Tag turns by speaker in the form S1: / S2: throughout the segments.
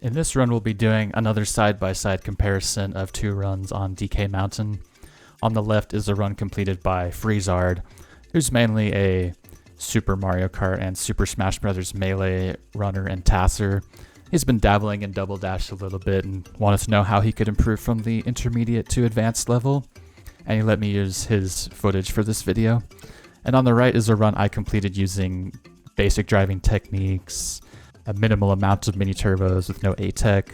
S1: In this run, we'll be doing another side-by-side comparison of two runs on DK Mountain. On the left is a run completed by Freezard, who's mainly a Super Mario Kart and Super Smash Bros. Melee runner and tasser. He's been dabbling in Double Dash a little bit and wanted to know how he could improve from the intermediate to advanced level, and he let me use his footage for this video. And on the right is a run I completed using basic driving techniques, a minimal amount of mini turbos with no ATEC,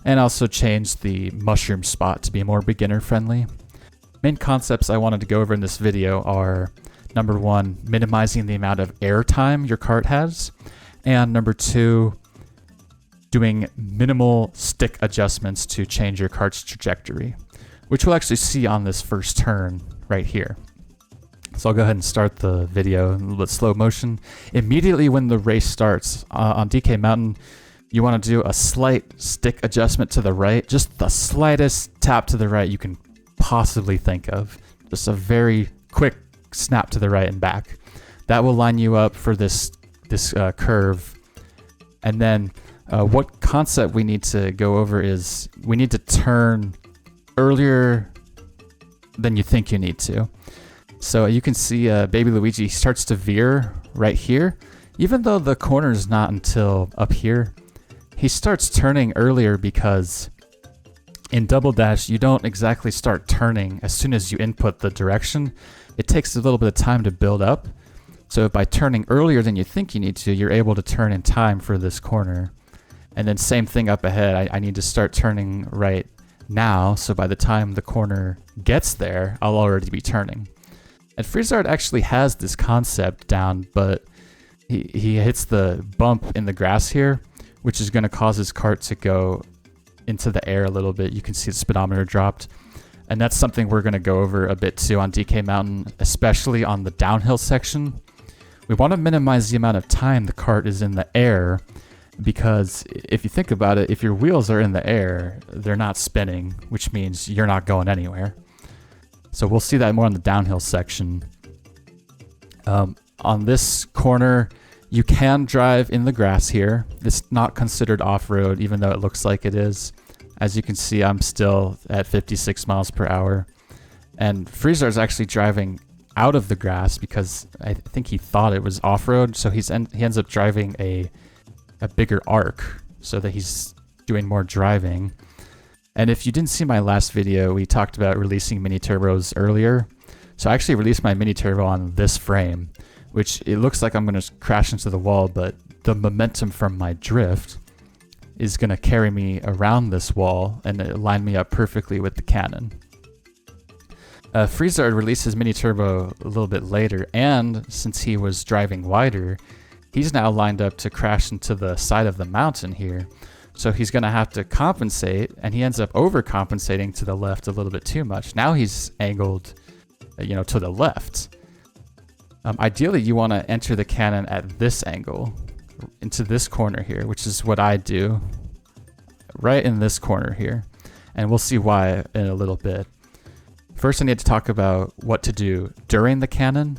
S1: and also changed the mushroom spot to be more beginner friendly. Main concepts I wanted to go over in this video are number one, minimizing the amount of air time your kart has, and number two, doing minimal stick adjustments to change your kart's trajectory, which we'll actually see on this first turn right here. So I'll go ahead and start the video in a little bit slow motion. Immediately when the race starts on DK Mountain, you want to do a slight stick adjustment to the right, just the slightest tap to the right you can possibly think of. Just a very quick snap to the right and back. That will line you up for this curve. And then what concept we need to go over is we need to turn earlier than you think you need to. So you can see Baby Luigi starts to veer right here. Even though the corner is not until up here, he starts turning earlier because in Double Dash, you don't exactly start turning as soon as you input the direction. It takes a little bit of time to build up. So by turning earlier than you think you need to, you're able to turn in time for this corner. And then same thing up ahead. I need to start turning right now, so by the time the corner gets there, I'll already be turning. And Freezard actually has this concept down, but he hits the bump in the grass here, which is going to cause his kart to go into the air a little bit. You can see the speedometer dropped. And that's something we're going to go over a bit too on DK Mountain, especially on the downhill section. We want to minimize the amount of time the kart is in the air, because if you think about it, if your wheels are in the air, they're not spinning, which means you're not going anywhere. So we'll see that more on the downhill section. On this corner, you can drive in the grass here. It's not considered off-road, even though it looks like it is. As you can see, I'm still at 56 miles per hour. And Freezard's actually driving out of the grass because I think he thought it was off-road, so he ends up driving a bigger arc so that he's doing more driving. And if you didn't see my last video, we talked about releasing mini turbos earlier. So I actually released my mini turbo on this frame, which it looks like I'm going to crash into the wall, but the momentum from my drift is going to carry me around this wall and line me up perfectly with the cannon. Freezard released his mini turbo a little bit later, and since he was driving wider, he's now lined up to crash into the side of the mountain here. So he's going to have to compensate, and he ends up overcompensating to the left a little bit too much. Now he's angled, to the left. Ideally, you want to enter the cannon at this angle, into this corner here, which is what I do, right in this corner here. And we'll see why in a little bit. First, I need to talk about what to do during the cannon.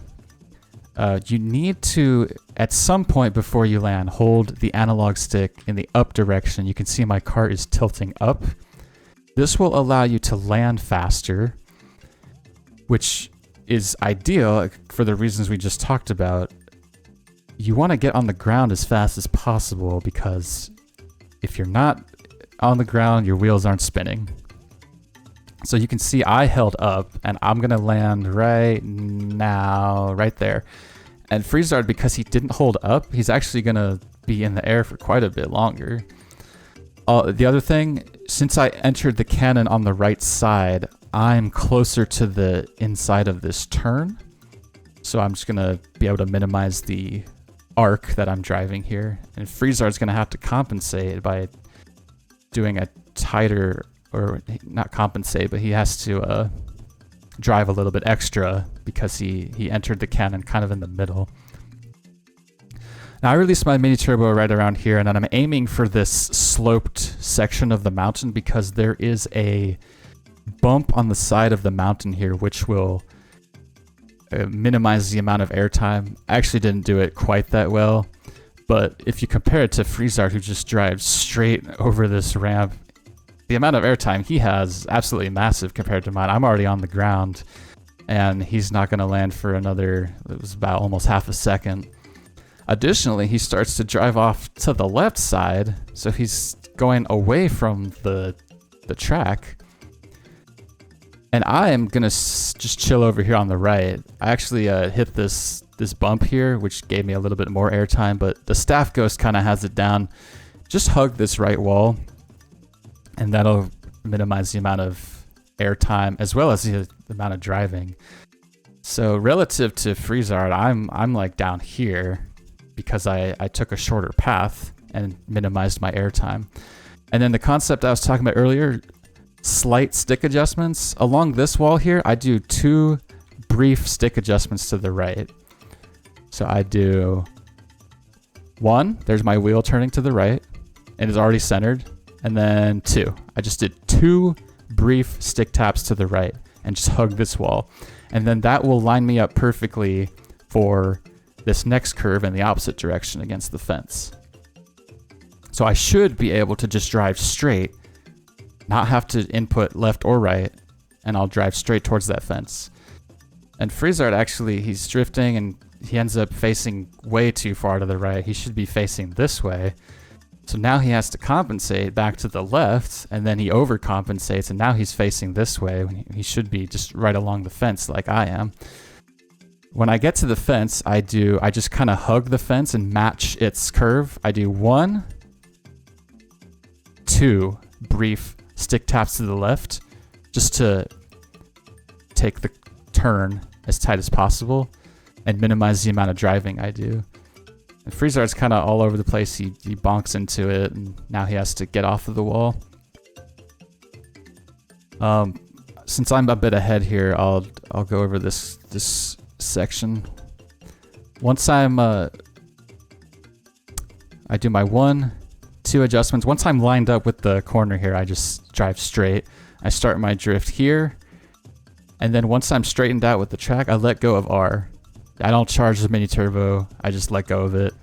S1: You need to, at some point before you land, hold the analog stick in the up direction. You can see my kart is tilting up. This will allow you to land faster, which is ideal for the reasons we just talked about. You want to get on the ground as fast as possible, because if you're not on the ground, your wheels aren't spinning. So you can see I held up, and I'm going to land right now, right there. And Freezard, because he didn't hold up, he's actually going to be in the air for quite a bit longer. The other thing, since I entered the cannon on the right side, I'm closer to the inside of this turn. So I'm just going to be able to minimize the arc that I'm driving here. And Freezard's going to have to compensate by doing a tighter, or not compensate, but he has to drive a little bit extra because he entered the cannon kind of in the middle. Now I released my mini turbo right around here, and then I'm aiming for this sloped section of the mountain because there is a bump on the side of the mountain here which will minimize the amount of airtime. I actually didn't do it quite that well, But if you compare it to Friesard, who just drives straight over this ramp, the amount of airtime he has is absolutely massive compared to mine. I'm already on the ground, and he's not going to land for another, it was about almost half a second. Additionally, he starts to drive off to the left side, so he's going away from the track. And I am going to just chill over here on the right. I actually hit this bump here, which gave me a little bit more airtime, but the Staff Ghost kind of has it down. Just hug this right wall, and that'll minimize the amount of airtime as well as the amount of driving. So relative to Friesard, I'm like down here because I took a shorter path and minimized my airtime. And then the concept I was talking about earlier, slight stick adjustments. Along this wall here, I do 2 brief stick adjustments to the right. So I do 1, there's my wheel turning to the right, and it's already centered. And then 2, I just did 2 brief stick taps to the right and just hug this wall. And then that will line me up perfectly for this next curve in the opposite direction against the fence. So I should be able to just drive straight, not have to input left or right, and I'll drive straight towards that fence. And Friesard, actually, he's drifting and he ends up facing way too far to the right. He should be facing this way. So now he has to compensate back to the left, and then he overcompensates, and now he's facing this way when he should be just right along the fence like I am. When I get to the fence, I just kind of hug the fence and match its curve. I do 1, 2 brief stick taps to the left just to take the turn as tight as possible and minimize the amount of driving I do. And Friesard's kind of all over the place. He bonks into it, and now he has to get off of the wall. Since I'm a bit ahead here, I'll go over this section. Once I do my 1, 2 adjustments. Once I'm lined up with the corner here, I just drive straight. I start my drift here, and then once I'm straightened out with the track, I let go of R. I don't charge the mini turbo, I just let go of it.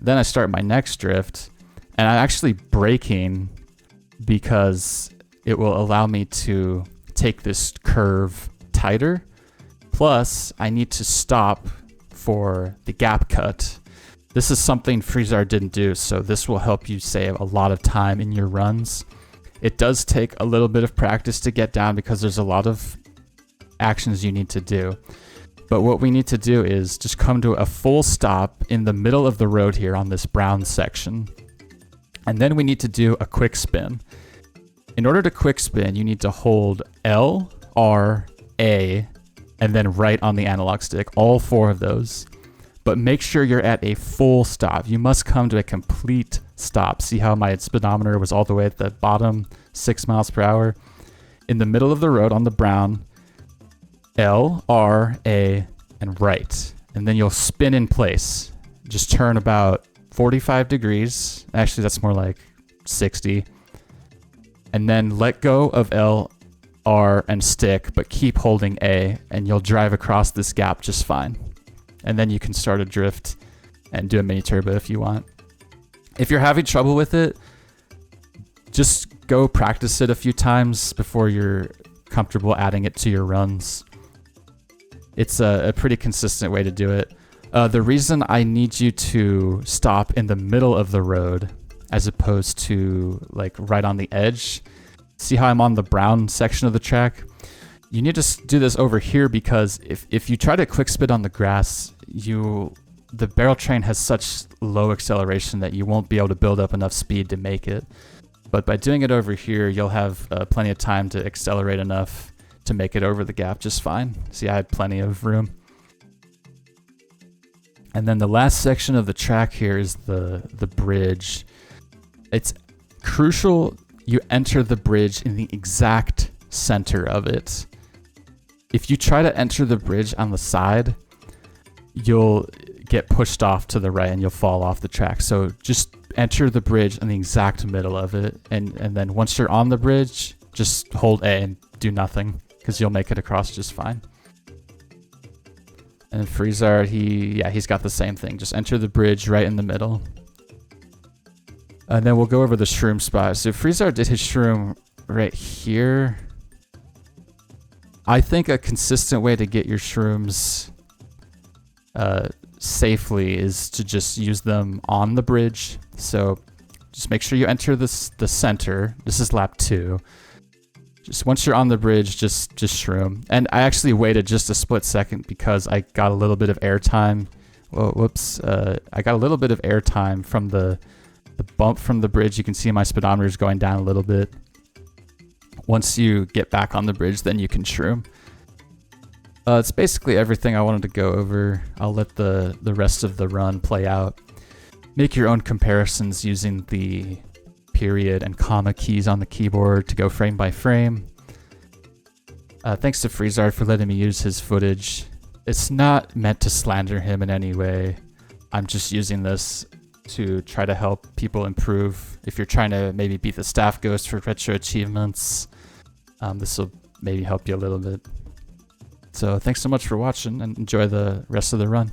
S1: Then I start my next drift, and I'm actually braking because it will allow me to take this curve tighter. Plus, I need to stop for the gap cut. This is something Friesard didn't do, so this will help you save a lot of time in your runs. It does take a little bit of practice to get down because there's a lot of actions you need to do. But what we need to do is just come to a full stop in the middle of the road here on this brown section. And then we need to do a quick spin. In order to quick spin, you need to hold L, R, A, and then right on the analog stick, all 4 of those. But make sure you're at a full stop. You must come to a complete stop. See how my speedometer was all the way at the bottom, 6 miles per hour? In the middle of the road on the brown, L, R, A, and right. And then you'll spin in place. Just turn about 45 degrees. Actually, that's more like 60. And then let go of L, R, and stick, but keep holding A, and you'll drive across this gap just fine. And then you can start a drift and do a mini turbo if you want. If you're having trouble with it, just go practice it a few times before you're comfortable adding it to your runs. It's a pretty consistent way to do it. The reason I need you to stop in the middle of the road as opposed to like right on the edge. See how I'm on the brown section of the track? You need to do this over here because if you try to quick spin on the grass, the barrel train has such low acceleration that you won't be able to build up enough speed to make it. But by doing it over here, you'll have plenty of time to accelerate enough to make it over the gap just fine. See, I had plenty of room. And then the last section of the track here is the bridge. It's crucial you enter the bridge in the exact center of it. If you try to enter the bridge on the side, you'll get pushed off to the right and you'll fall off the track. So just enter the bridge in the exact middle of it. And then once you're on the bridge, just hold A and do nothing because you'll make it across just fine. And Freezard, he's got the same thing. Just enter the bridge right in the middle. And then we'll go over the shroom spot. So Freezard did his shroom right here. I think a consistent way to get your shrooms safely is to just use them on the bridge. So just make sure you enter the center. This is lap 2. Just once you're on the bridge, just shroom. And I actually waited just a split second because I got a little bit of airtime. Whoa, whoops. I got a little bit of airtime from the bump from the bridge. You can see my speedometer is going down a little bit. Once you get back on the bridge, then you can shroom. It's basically everything I wanted to go over. I'll let the rest of the run play out. Make your own comparisons using the period and comma keys on the keyboard to go frame by frame. Thanks to Freezard for letting me use his footage. It's not meant to slander him in any way. I'm just using this to try to help people improve. If you're trying to maybe beat the staff ghost for retro achievements, this will maybe help you a little bit. So thanks so much for watching and enjoy the rest of the run.